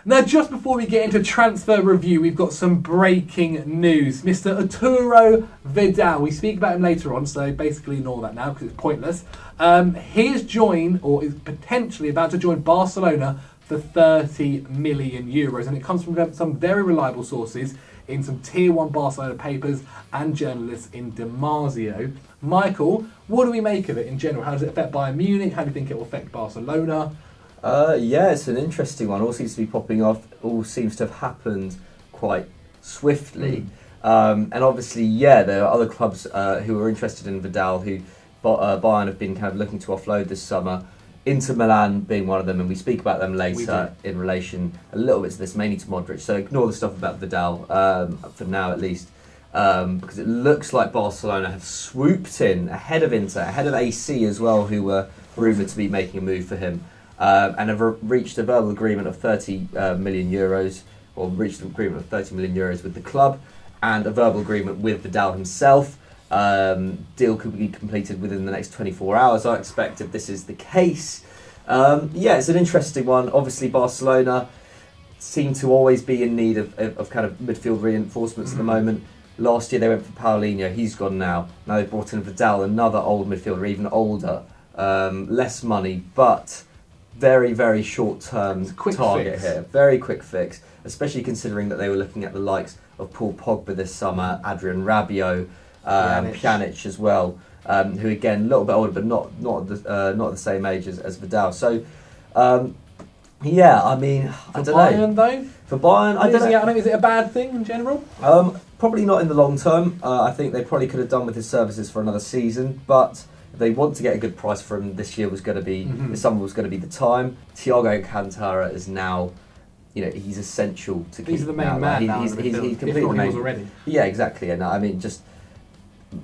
Now, just before we get into transfer review, we've got some breaking news. Mr. Arturo Vidal. We speak about him later on, so basically ignore that now because it's pointless. He has joined, or is potentially about to join Barcelona for 30 million euros. And it comes from some very reliable sources in some Tier 1 Barcelona papers and journalists in Damasio. Michael, what do we make of it in general? How does it affect Bayern Munich? How do you think it will affect Barcelona? Yeah, it's an interesting one. All seems to be popping off. All seems to have happened quite swiftly. And obviously, yeah, there are other clubs who are interested in Vidal, who Bayern have been kind of looking to offload this summer. Inter Milan being one of them, and we speak about them later in relation a little bit to this, mainly to Modric. So ignore the stuff about Vidal for now, at least, because it looks like Barcelona have swooped in ahead of Inter, ahead of AC as well, who were rumoured to be making a move for him. And have reached a verbal agreement of 30 million euros, or reached an agreement of 30 million euros with the club, and a verbal agreement with Vidal himself. Deal could be completed within the next 24 hours, I expect, if this is the case. Yeah, it's an interesting one. Obviously, Barcelona seem to always be in need of kind of midfield reinforcements at the moment. Last year they went for Paulinho, he's gone now. Now they've brought in Vidal, another old midfielder, even older. Less money, but very, very short-term target here. Very quick fix, especially considering that they were looking at the likes of Paul Pogba this summer, Adrian Rabiot, Pjanic as well, who again a little bit older, but not the same age as Vidal. So, yeah, I mean, I don't Bayern, know. though? For Bayern, I don't know. Is it a bad thing in general? Probably not in the long term. I think they probably could have done with his services for another season, but if they want to get a good price for him, this year was going to be, this summer was going to be the time. Thiago Alcantara is now, he's essential to keep. He's the main man now. He's completely the main. Already. Yeah, exactly. And I mean, just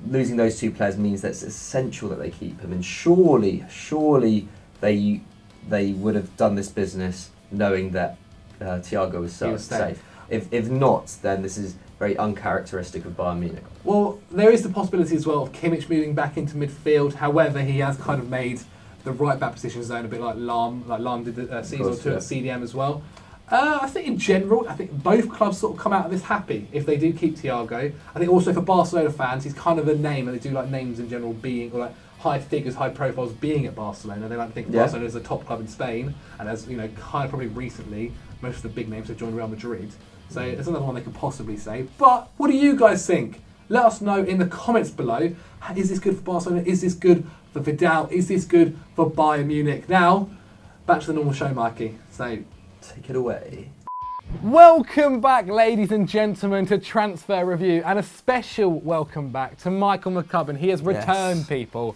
losing those two players means that it's essential that they keep him. And surely they would have done this business knowing that Thiago was safe. If not, then this is very uncharacteristic of Bayern Munich. Well, there is the possibility as well of Kimmich moving back into midfield. However, he has kind of made the right back position zone a bit like Lahm did the season or two at CDM as well. I think in general, both clubs sort of come out of this happy if they do keep Thiago. I think also for Barcelona fans, he's kind of a name, and they do like names in general being, or like high figures, high profiles being at Barcelona. They like to think Barcelona is a top club in Spain, and as kind of probably recently, most of the big names have joined Real Madrid. So it's another one they could possibly say. But what do you guys think? Let us know in the comments below. Is this good for Barcelona? Is this good for Vidal? Is this good for Bayern Munich? Now, back to the normal show, Mikey. So, take it away. Welcome back, ladies and gentlemen, to Transfer Review, and a special welcome back to Michael McCubbin. He has returned, people.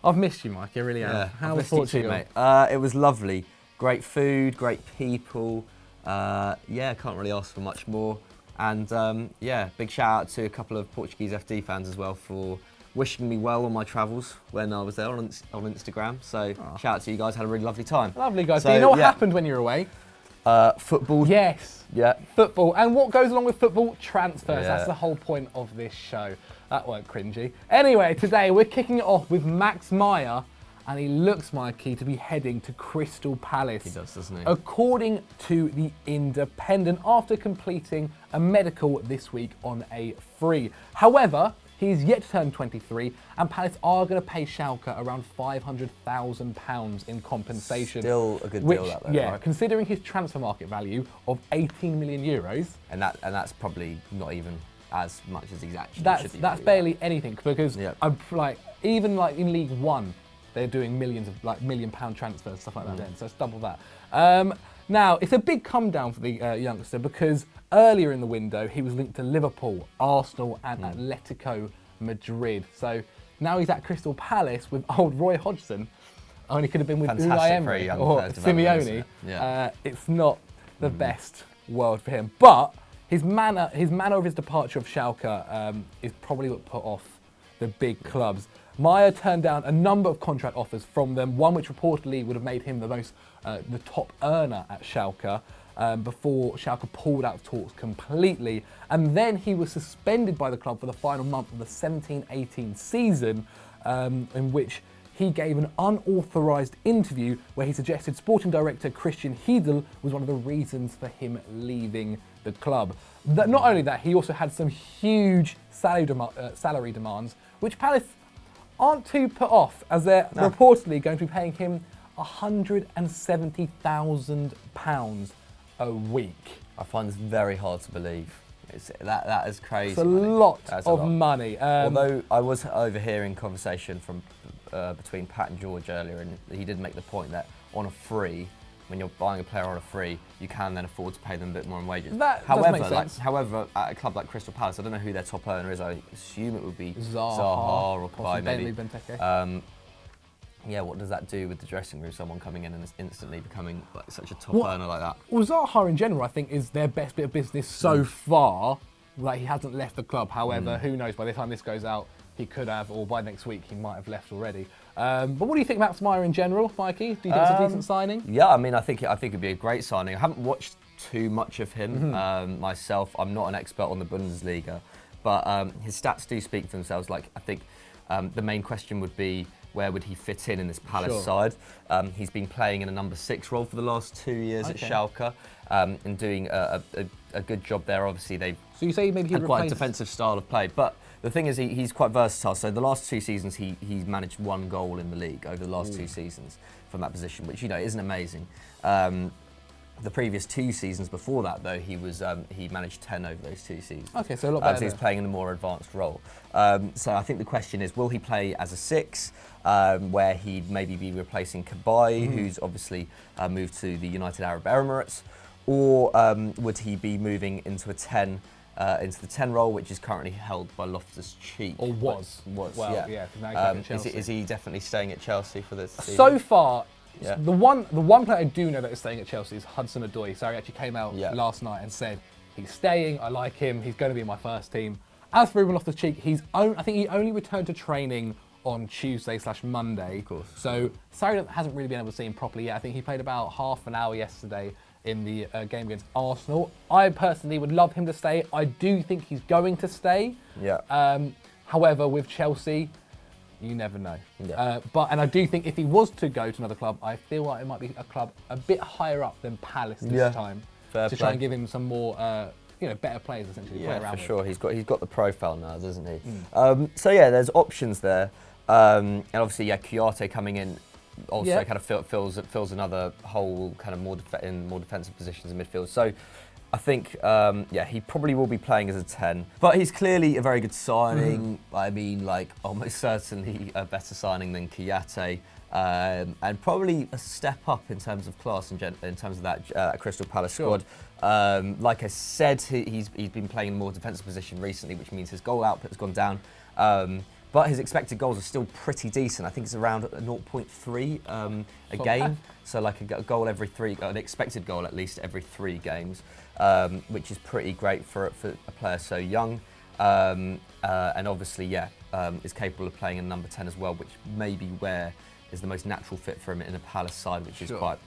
I've missed you, Mike. I really have. Yeah, How was Portugal, mate? It was lovely. Great food, great people. Can't really ask for much more. And big shout out to a couple of Portuguese FD fans as well for wishing me well on my travels when I was there on Instagram. So shout out to you guys, had a really lovely time. Lovely guys. So, do you know what happened when you were away? Football. Yes. Yeah. Football. And what goes along with football? Transfers. Yeah. That's the whole point of this show. That weren't cringy. Anyway, today we're kicking it off with Max Meyer, and he looks, Mikey, to be heading to Crystal Palace. He does, doesn't he? According to The Independent, after completing a medical this week on a free. However, he's yet to turn 23, and Palace are going to pay Schalke around £500,000 in compensation. Still a good deal, that though, yeah, right? Considering his transfer market value of 18 million euros. And that's probably not even as much as he's actually should be. That's barely anything, because even in League One, they're doing millions of £1 million transfers, stuff like that then, so it's double that. Now, it's a big come down for the youngster, because earlier in the window, he was linked to Liverpool, Arsenal and Atletico Madrid. So now he's at Crystal Palace with old Roy Hodgson. Only could have been with Unai Emery or Simeone. It's not the best world for him. But his manner of his departure of Schalke is probably what put off the big clubs. Meyer turned down a number of contract offers from them, one which reportedly would have made him the top earner at Schalke, before Schalke pulled out of talks completely. And then he was suspended by the club for the final month of the 17-18 season, in which he gave an unauthorised interview where he suggested sporting director Christian Vidal was one of the reasons for him leaving the club. Not only that, he also had some huge salary demands, which Palace aren't too put off, as they're reportedly going to be paying him £170,000 a week. I find this very hard to believe. That is crazy. It's a lot of money. Although I was overhearing conversation from between Pat and George earlier, and he did make the point that on a free, when you're buying a player on a free, you can then afford to pay them a bit more in wages. That does make sense. However, at a club like Crystal Palace, I don't know who their top earner is. I assume it would be Zaha or Kai, maybe. Benteke. Yeah, what does that do with the dressing room? Someone coming in and is instantly becoming like such a top earner like that. Well, Zaha in general, I think, is their best bit of business so far. Like, he hasn't left the club. However, who knows? By the time this goes out, he could have, or by next week, he might have left already. But what do you think about Max Meyer in general, Mikey? Do you think it's a decent signing? Yeah, I mean, I think it'd be a great signing. I haven't watched too much of him myself. I'm not an expert on the Bundesliga, but his stats do speak for themselves. Like, I think the main question would be, where would he fit in this Palace side? He's been playing in a number 6 role for the last 2 years at Schalke, and doing a good job there. Obviously, they've had quite a defensive style of play. But the thing is, he's quite versatile. So the last 2 seasons, he's managed 1 goal in the league over the last 2 seasons from that position, which, isn't amazing. The previous 2 seasons before that, though, he managed 10 over those 2 seasons. Okay, so a lot better. So he's playing in a more advanced role. So I think the question is, will he play as a 6, where he'd maybe be replacing Kabay, who's obviously moved to the United Arab Emirates, or would he be moving into a 10? Into the 10 role, which is currently held by Loftus-Cheek. Or was. Well, yeah. Now he's back at is he definitely staying at Chelsea for this season? So far, the one player I do know that is staying at Chelsea is Hudson-Odoi. So he actually came out last night and said he's staying. I like him. He's going to be in my first team. As for Ruben Loftus-Cheek, I think he only returned to training on Tuesday/Monday. Of course. So Sarri hasn't really been able to see him properly yet. I think he played about half an hour yesterday in the game against Arsenal. I personally would love him to stay. I do think he's going to stay. Yeah. However, with Chelsea, you never know. Yeah. And I do think if he was to go to another club, I feel like it might be a club a bit higher up than Palace this time. Fair to play. try and give him some more, better players essentially to play around for sure. He's got the profile now, doesn't he? Mm. There's options there, and obviously, Kouyaté coming in also kind of fills another hole, kind of more defensive positions in midfield. So I think, he probably will be playing as a 10, but he's clearly a very good signing. I mean, almost certainly a better signing than Kouyaté, and probably a step up in terms of class in terms of that Crystal Palace squad. Like I said, he's been playing in a more defensive position recently, which means his goal output has gone down. But his expected goals are still pretty decent. I think it's around 0.3 a game. So like a goal every 3, an expected goal at least every 3 games, which is pretty great for a player so young. And obviously, is capable of playing in number 10 as well, which maybe where is the most natural fit for him in a Palace side, which is quite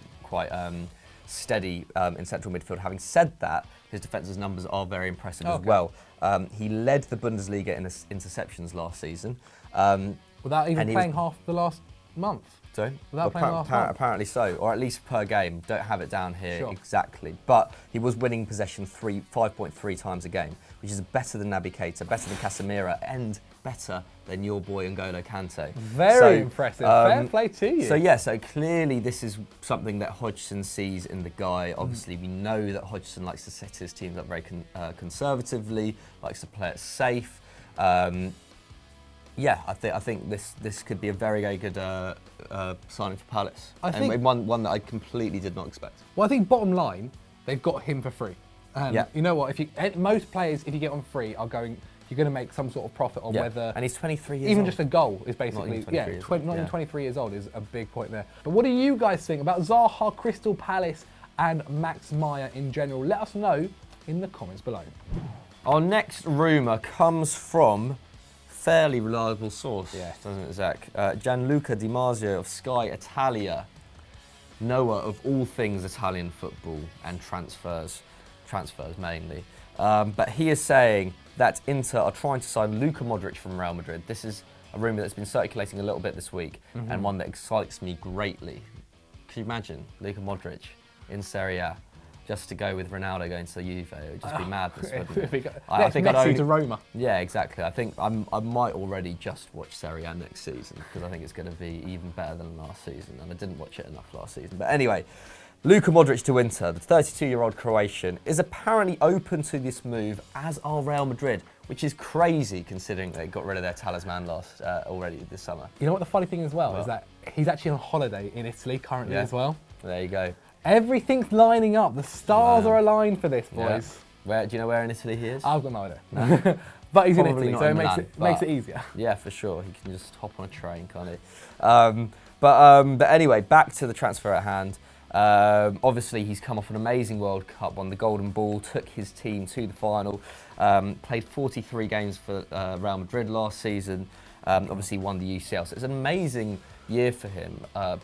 steady in central midfield. Having said that, his defensive numbers are very impressive as well. He led the Bundesliga in interceptions last season. Without even playing half the last month. Sorry? Without playing last month. Apparently so, or at least per game. Don't have it down here exactly. But he was winning possession 5.3 times a game, which is better than Naby Keita, better than Casemiro, and better than your boy N'Golo Kante. Very impressive. Fair play to you. So clearly this is something that Hodgson sees in the guy. Obviously, we know that Hodgson likes to set his teams up very conservatively, likes to play it safe. I think this could be a very, very good signing for Palace. I think one that I completely did not expect. Well, I think bottom line, they've got him for free. And you know what? Most players, if you get on free, you're going to make some sort of profit on whether... And he's 23 years even old. Just a goal is basically... Not even 23 years old is a big point there. But what do you guys think about Zaha, Crystal Palace and Max Meyer in general? Let us know in the comments below. Our next rumour comes from fairly reliable source, doesn't it, Zach? Gianluca Di Marzio of Sky Italia, knower of all things Italian football and transfers mainly. But he is saying that Inter are trying to sign Luka Modric from Real Madrid. This is a rumour that's been circulating a little bit this week, and one that excites me greatly. Can you imagine Luka Modric in Serie A? Just to go with Ronaldo going to the Juve, it would just be madness, wouldn't it? I think Messi to Roma. Yeah, exactly. I think I might already just watch Serie A next season because I think it's going to be even better than last season, and I didn't watch it enough last season. But anyway, Luka Modric to Inter, the 32-year-old Croatian, is apparently open to this move, as are Real Madrid, which is crazy considering they got rid of their talisman already this summer. You know what the funny thing as well is that he's actually on holiday in Italy currently as well. There you go. Everything's lining up. The stars are aligned for this, boys. Yeah. Do you know where in Italy he is? I've got no idea. No. But he's Probably in Italy, so it Milan, makes it easier. Yeah, for sure. He can just hop on a train, can't he? But anyway, back to the transfer at hand. Obviously, he's come off an amazing World Cup, won the Golden Ball, took his team to the final, played 43 games for Real Madrid last season, obviously won the UCL. So it's an amazing year for him.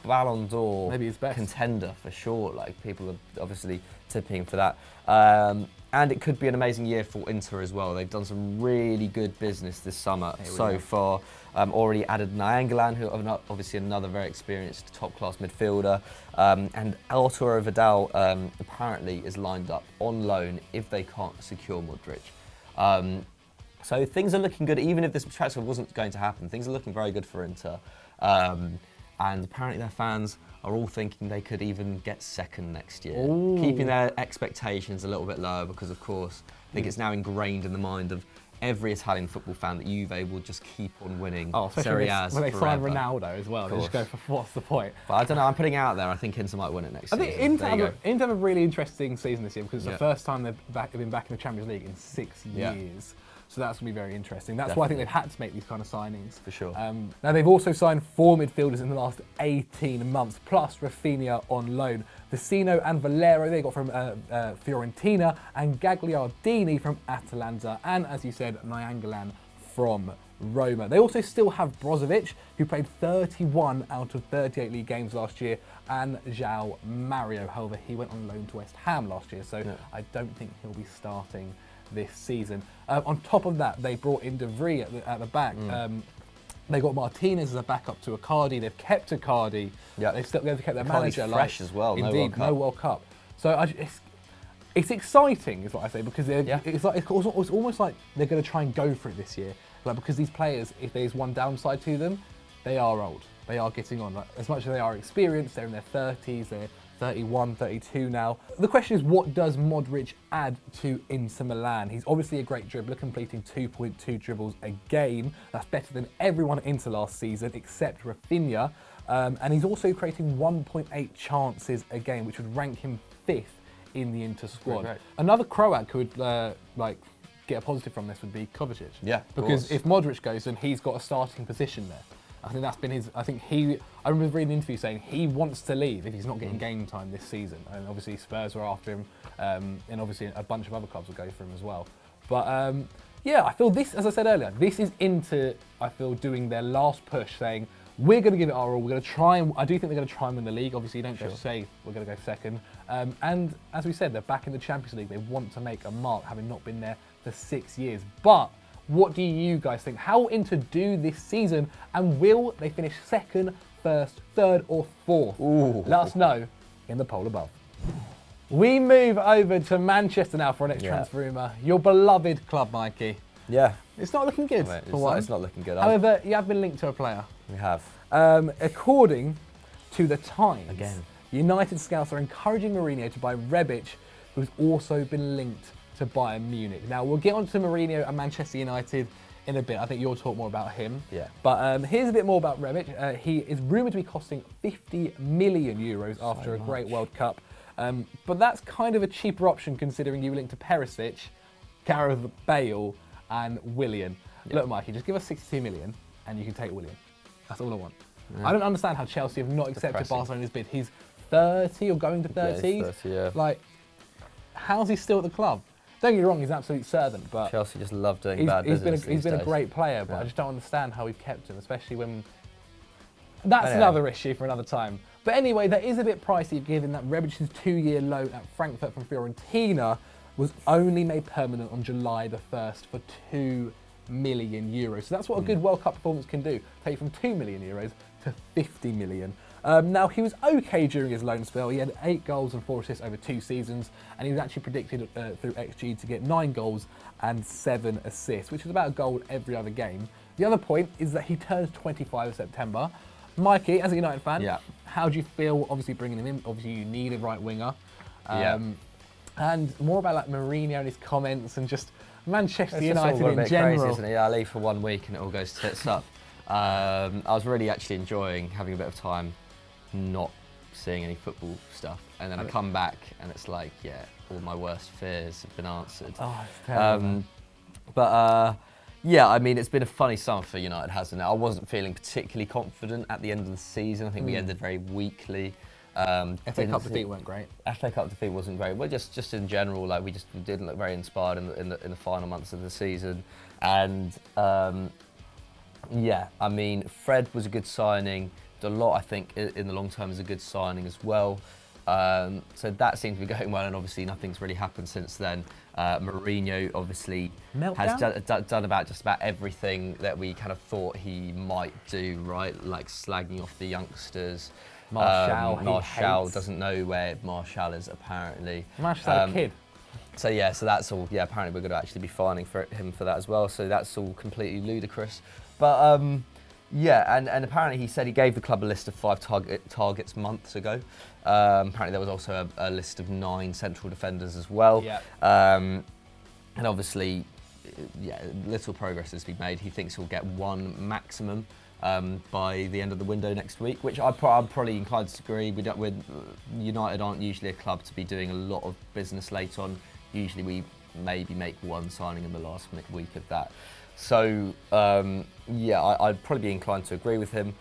Ballon d'Or maybe his best contender for sure. Like, people are obviously tipping for that. And it could be an amazing year for Inter as well. They've done some really good business this summer so far. Already added Nainggolan, who obviously another very experienced top-class midfielder. And Arturo Vidal apparently is lined up on loan if they can't secure Modric. So things are looking good. Even if this transfer wasn't going to happen, things are looking very good for Inter. And apparently their fans are all thinking they could even get second next year, keeping their expectations a little bit lower because, of course, I think it's now ingrained in the mind of every Italian football fan that Juve will just keep on winning Serie A's when they sign forever. Ronaldo as well. They just go for what's the point? But I don't know, I'm putting it out there. I think Inter might win it next season. I think Inter have a really interesting season this year because it's the first time they've been back in the Champions League in 6 years. So that's going to be very interesting. That's why I think they've had to make these kind of signings. For sure. Now, they've also signed 4 midfielders in the last 18 months, plus Rafinha on loan. Vecino and Valero, they got from Fiorentina, and Gagliardini from Atalanta, and, as you said, Nainggolan from Roma. They also still have Brozovic, who played 31 out of 38 league games last year, and João Mario. However, he went on loan to West Ham last year, so I don't think he'll be starting this season. On top of that, they brought in De Vrij at the back. They got Martinez as a backup to Icardi. They've kept Icardi. They've kept their manager fresh as well. Indeed, no World Cup. So it's exciting, is what I say, because it's almost like they're going to try and go for it this year. Like, because these players, if there's one downside to them, they are old. They are getting on. Like, as much as they are experienced, they're in their 30s. They're 31, 32 now. The question is, what does Modric add to Inter Milan? He's obviously a great dribbler, completing 2.2 dribbles a game. That's better than everyone at Inter last season, except Rafinha. And he's also creating 1.8 chances a game, which would rank him 5th in the Inter squad. Another Croat who would get a positive from this would be Kovacic. Yeah, because if Modric goes, then he's got a starting position there. I think that's been his. I remember reading an interview saying he wants to leave if he's not getting game time this season. And obviously Spurs were after him, and obviously a bunch of other clubs will go for him as well. But yeah, I feel this, as I said earlier, this is Inter, I feel, doing their last push, saying we're going to give it our all. We're going to try, and I do think they're going to try and win the league. Obviously, you don't just say we're going to go second. And as we said, they're back in the Champions League. They want to make a mark, having not been there for 6 years. But what do you guys think? How will Inter do this season? And will they finish second, first, third, or fourth? Let us know in the poll above. We move over to Manchester now for our next transfer rumour. Your beloved club, Mikey. Yeah. It's not looking good. It's not looking good. However, you have been linked to a player. We have. According to the Times, Again, United scouts are encouraging Mourinho to buy Rebic, who's also been linked to Bayern Munich. Now, we'll get on to Mourinho and Manchester United in a bit. I think you'll talk more about him. Yeah. But here's a bit more about Rebic. He is rumoured to be costing 50 million euros after a great World Cup. But that's kind of a cheaper option considering you were linked to Perisic, Gareth Bale and Willian. Look, Mikey, just give us 62 million and you can take Willian. That's all I want. I don't understand how Chelsea have not accepted Barcelona's bid. He's 30 or going to 30. Yeah, he's 30, yeah. Like, how's he still at the club? Don't get me wrong, he's an absolute servant, but Chelsea just love doing bad business. He's been a great player, but I just don't understand how we've kept him, especially when... That's another issue for another time. But anyway, that is a bit pricey given that Rebic's 2-year loan at Frankfurt from Fiorentina was only made permanent on July the 1st for 2 million euros. So that's what a good World Cup performance can do. Take from 2 million euros to 50 million. Now, he was okay during his loan spell. He had 8 goals and 4 assists over 2 seasons, and he was actually predicted through XG to get 9 goals and 7 assists, which is about a goal every other game. The other point is that he turns 25 in September. Mikey, as a United fan, how do you feel, obviously, bringing him in? Obviously, you need a right winger. And more about like Mourinho and his comments and just Manchester United in general. Crazy, isn't it? Yeah, I leave for 1 week and it all goes tits up. I was really actually enjoying having a bit of time not seeing any football stuff, and then I come back and it's like, yeah, all my worst fears have been answered. Oh, it's terrible. Yeah, I mean, it's been a funny summer for United, hasn't it? I wasn't feeling particularly confident at the end of the season. I think we ended very weakly. FA Cup defeat weren't great. FA Cup defeat wasn't great. Well, just in general, like we just didn't look very inspired in the final months of the season. And yeah, I mean, Fred was a good signing. Delort, I think, in the long term is a good signing as well. So that seems to be going well, and obviously nothing's really happened since then. Mourinho obviously has done about just about everything that we kind of thought he might do, right? Like slagging off the youngsters. Martial doesn't know where Martial is, apparently. Martial's a kid. So yeah, so that's all. Yeah, apparently we're going to actually be fining for him for that as well. So that's all completely ludicrous. But yeah, and apparently he said he gave the club a list of 5 targets months ago. Apparently there was also a list of 9 central defenders as well. Yeah. And obviously, yeah, little progress has been made. He thinks he'll get 1 maximum by the end of the window next week, which I'm probably inclined to disagree. United aren't usually a club to be doing a lot of business late on. Usually we maybe make 1 signing in the last week of that. So yeah, I'd probably be inclined to agree with him.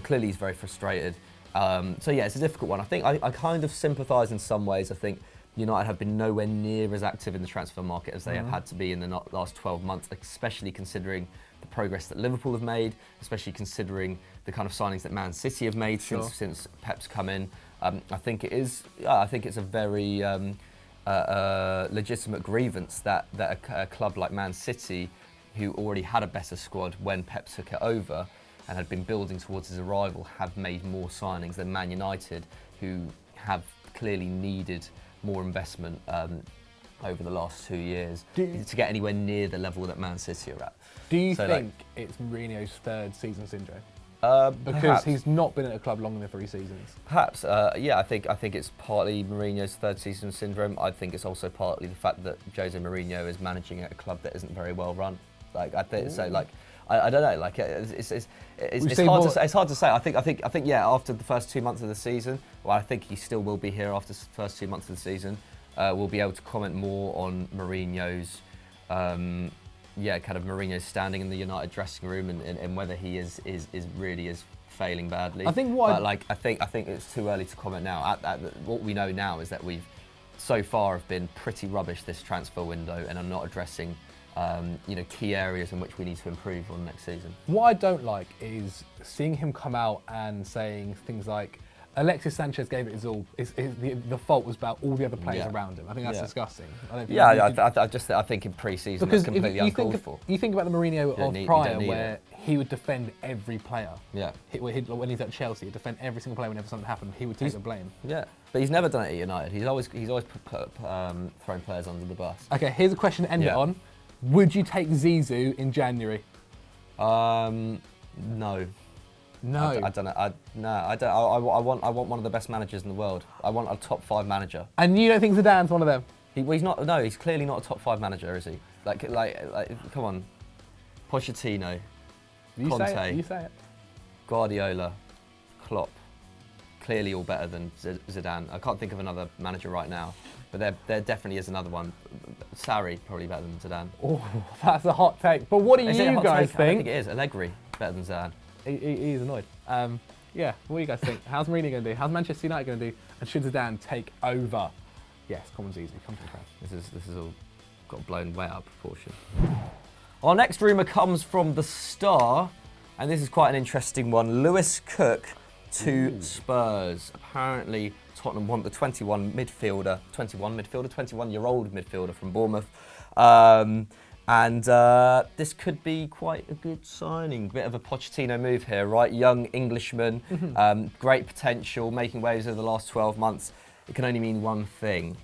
Clearly he's very frustrated. So yeah, it's a difficult one. I think I kind of sympathise in some ways. I think United have been nowhere near as active in the transfer market as they have had to be in the last 12 months, especially considering the progress that Liverpool have made, especially considering the kind of signings that Man City have made since Pep's come in. I think it's a very legitimate grievance that a club like Man City, who already had a better squad when Pep took it over and had been building towards his arrival, have made more signings than Man United, who have clearly needed more investment over the last 2 years to get anywhere near the level that Man City are at. Do you think it's Mourinho's 3rd season syndrome? Because perhaps. He's not been at a club longer than 3 seasons. Perhaps, yeah. I think it's partly Mourinho's 3rd season syndrome. I think it's also partly the fact that Jose Mourinho is managing at a club that isn't very well run. Like I think so. Like I don't know. Like it's hard to say. I think yeah. After the first 2 months of the season, well, I think he still will be here after the first 2 months of the season. We'll be able to comment more on Mourinho's. Yeah, kind of Mourinho's standing in the United dressing room and whether he is really failing badly. I think I think it's too early to comment now. What we know now is that we've so far have been pretty rubbish this transfer window and are not addressing key areas in which we need to improve on next season. What I don't like is seeing him come out and saying things like, Alexis Sanchez gave it his all. The fault was about all the other players around him. I think that's disgusting. I think in pre-season that's completely uncalled for. You think about the Mourinho of prior, where he would defend every player. Yeah. When he's at Chelsea, he'd defend every single player whenever something happened. He would take the blame. Yeah, but he's never done it at United. He's always thrown players under the bus. Okay, here's a question to end it on. Would you take Zizou in January? No. No. I don't know. I don't. I want one of the best managers in the world. I want a top 5 manager. And you don't think Zidane's one of them? He's not. No, he's clearly not a top 5 manager, is he? Like, come on. Pochettino, Conte, You say it. Guardiola, Klopp. Clearly all better than Zidane. I can't think of another manager right now, but there definitely is another one. Sarri probably better than Zidane. Oh, that's a hot take. But what do you guys think? I don't think it is. Allegri better than Zidane. He's annoyed. Yeah, what do you guys think? How's Mourinho going to do? How's Manchester United going to do? And should Zidane take over? Yes, common's easy. Come to the press. This is all got blown way out of proportion. Our next rumour comes from the Star, and this is quite an interesting one. Lewis Cook to Spurs. Apparently, Tottenham want the 21-year-old midfielder from Bournemouth. And this could be quite a good signing. Bit of a Pochettino move here, right? Young Englishman, great potential, making waves over the last 12 months. It can only mean one thing.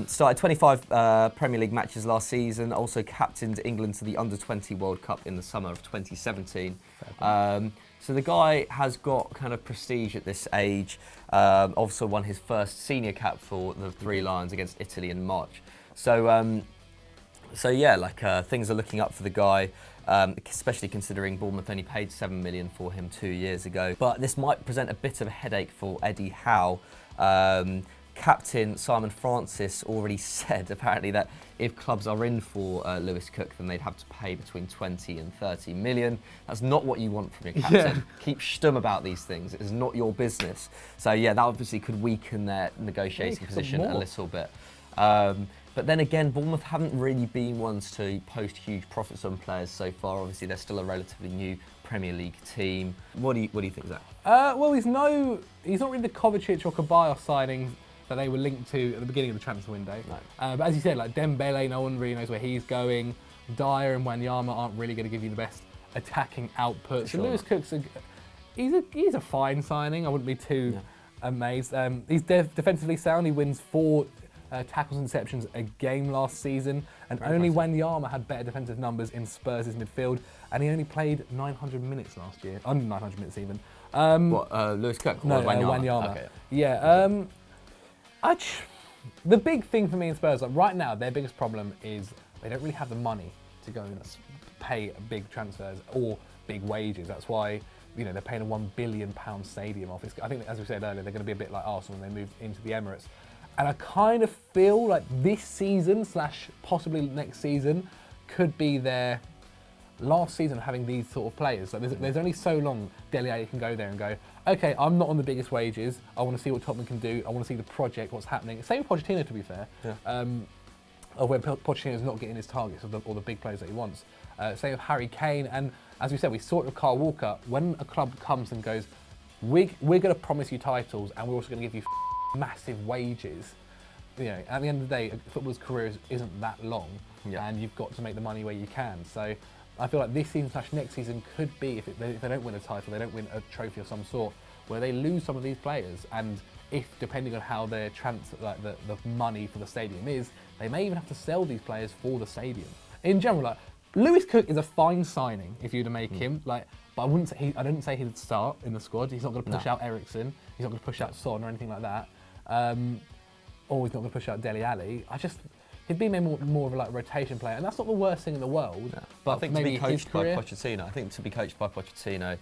Started 25 Premier League matches last season, also captained England to the Under-20 World Cup in the summer of 2017. So the guy has got kind of prestige at this age. Also won his first senior cap for the Three Lions against Italy in March. So yeah, like things are looking up for the guy, especially considering Bournemouth only paid $7 million for him 2 years ago. But this might present a bit of a headache for Eddie Howe. Captain Simon Francis already said apparently that if clubs are in for Lewis Cook, then they'd have to pay between 20 and 30 million. That's not what you want from your captain. Yeah. Keep stum about these things. It is not your business. So yeah, that obviously could weaken their negotiating position a little bit. But then again, Bournemouth haven't really been ones to post huge profits on players so far. Obviously, they're still a relatively new Premier League team. What do you think, Zach? Well, he's not really the Kovacic or Caballos signings that they were linked to at the beginning of the transfer window. No. But as you said, like Dembele, no one really knows where he's going. Dyer and Wanyama aren't really going to give you the best attacking output. Sure. So Lewis Cook's he's a fine signing. I wouldn't be too amazed. He's defensively sound. He wins 4 tackles and interceptions a game last season, and very only Wanyama had better defensive numbers in Spurs' midfield, and he only played 900 minutes last year, under 900 minutes even. Lewis Cook? No, or Wanyama? Wanyama. Okay. Yeah. The big thing for me in Spurs, like right now, their biggest problem is they don't really have the money to go and pay big transfers or big wages. That's why they're paying a £1 billion stadium off. I think, as we said earlier, they're going to be a bit like Arsenal when they moved into the Emirates. And I kind of feel like this season / possibly next season could be their last season of having these sort of players. Like there's only so long Dele Alli can go there and go, okay, I'm not on the biggest wages. I want to see what Tottenham can do. I want to see the project, what's happening. Same with Pochettino, to be fair. Yeah. Of when Pochettino's not getting his targets or the big players that he wants. Same with Harry Kane. And as we said, we saw it with Kyle Walker. When a club comes and goes, we're going to promise you titles and we're also going to give you massive wages. At the end of the day, a footballer's career isn't that long, and you've got to make the money where you can. So I feel like this season / next season could be, if they don't win a title, they don't win a trophy of some sort, where they lose some of these players, and if, depending on how their transfer, like the money for the stadium is, they may even have to sell these players for the stadium. In general, like Lewis Cook is a fine signing if you were to make him, but I didn't say he'd start in the squad. He's not going to push out Eriksen. He's not going to push out Son or anything like that. Or he's not going to push out Dele Alli. He'd be maybe more of a rotation player, and that's not the worst thing in the world. Yeah. But I think maybe to be coached by Pochettino,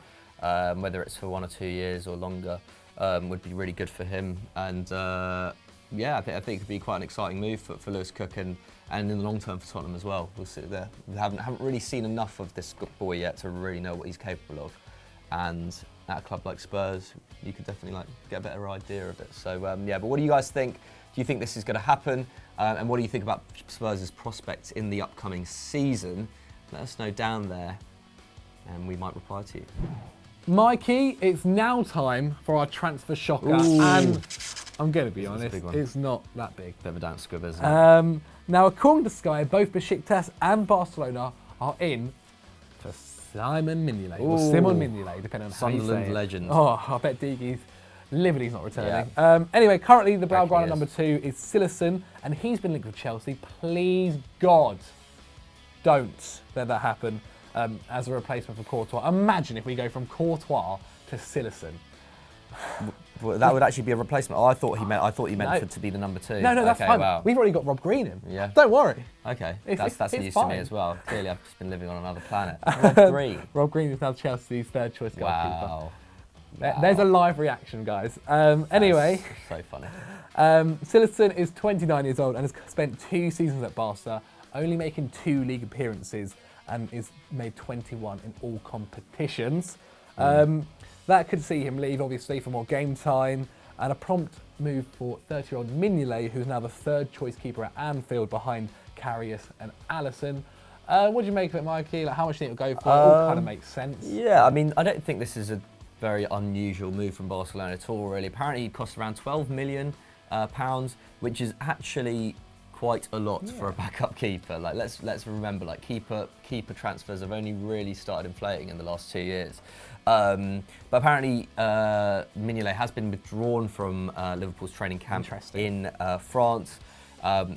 whether it's for 1 or 2 years or longer, would be really good for him. And I think it could be quite an exciting move for Lewis Cook, and in the long term for Tottenham as well. We'll sit there. We haven't really seen enough of this boy yet to really know what he's capable of. And at a club like Spurs, you could definitely get a better idea of it. So but what do you guys think? Do you think this is going to happen? And what do you think about Spurs' prospects in the upcoming season? Let us know down there, and we might reply to you. Mikey, it's now time for our transfer shocker. Ooh. And I'm going to be honest, it's not that big. Bit of a dance squib, isn't it? Now, according to Sky, both Besiktas and Barcelona are in for Simon Mignolet, or Simon Mignolet, depending on how you say it. Sunderland legend. Oh, I bet Deegee's livid he's not returning. Yeah. Anyway, currently the Blaugrana number 2 is Silerson, and he's been linked with Chelsea. Please, God, don't let that happen as a replacement for Courtois. Imagine if we go from Courtois to Silerson. Well, that would actually be a replacement. Oh, I thought he meant for to be the number 2. No, that's fine. Wow. We've already got Rob Green in. Yeah. Don't worry. Okay, that's news to me as well. Clearly, I've just been living on another planet. Rob Green. Rob Green is now Chelsea's third choice goalkeeper. Wow. There's a live reaction, guys. Anyway. So funny. Silerson is 29 years old and has spent 2 seasons at Barca, only making 2 league appearances, and is made 21 in all competitions. That could see him leave, obviously, for more game time, and a prompt move for 30-year-old Mignolet, who's now the third choice keeper at Anfield behind Karius and Alisson. What do you make of it, Mikey? How much do you think it'll go for? It all kind of makes sense. Yeah, I mean, I don't think this is a very unusual move from Barcelona at all, really. Apparently, it cost around £12 million, which is actually quite a lot for a backup keeper. Like let's remember, like keeper transfers have only really started inflating in the last 2 years. But apparently Mignolet has been withdrawn from Liverpool's training camp in France.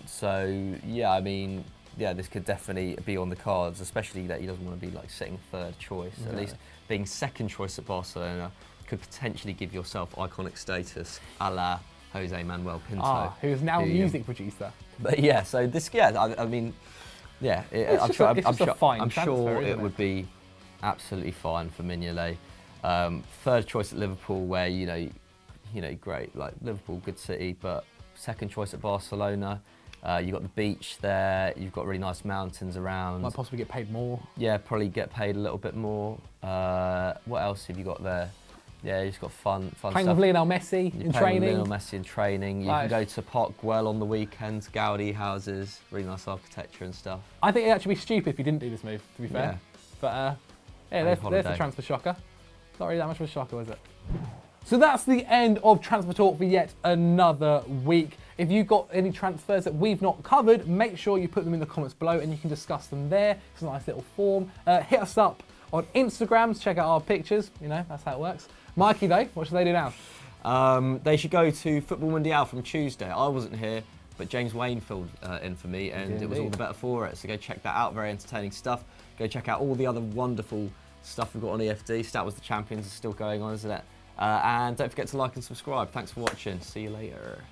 So yeah, I mean, yeah, this could definitely be on the cards, especially that he doesn't want to be like sitting third choice. At least being second choice at Barcelona could potentially give yourself iconic status, a la Jose Manuel Pinto, who is now a music producer. But yeah, so this, I mean, yeah, I'm sure it would be absolutely fine for Mignolet. Third choice at Liverpool, where you know, great, like Liverpool, good city, but second choice at Barcelona. You've got the beach there, you've got really nice mountains around. Might possibly get paid more. Yeah, probably get paid a little bit more. What else have you got there? Yeah, you've just got fun playing stuff. with Lionel Messi in training. Lionel Messi in training. You can go to Park Güell on the weekends, Gaudi houses, really nice architecture and stuff. I think it'd actually be stupid if you didn't do this move, to be fair. Yeah. But there's the transfer shocker. Not really that much of a shocker, was it? So that's the end of Transfer Talk for yet another week. If you've got any transfers that we've not covered, make sure you put them in the comments below and you can discuss them there. It's a nice little form. Hit us up on Instagram to check out our pictures. You know, that's how it works. Mikey, though, what should they do now? They should go to Football Mundial from Tuesday. I wasn't here, but James Wayne filled in for me, and it was all the better for it. So go check that out. Very entertaining stuff. Go check out all the other wonderful stuff we've got on EFD. Stat Was the Champions is still going on, isn't it? And don't forget to like and subscribe. Thanks for watching. See you later.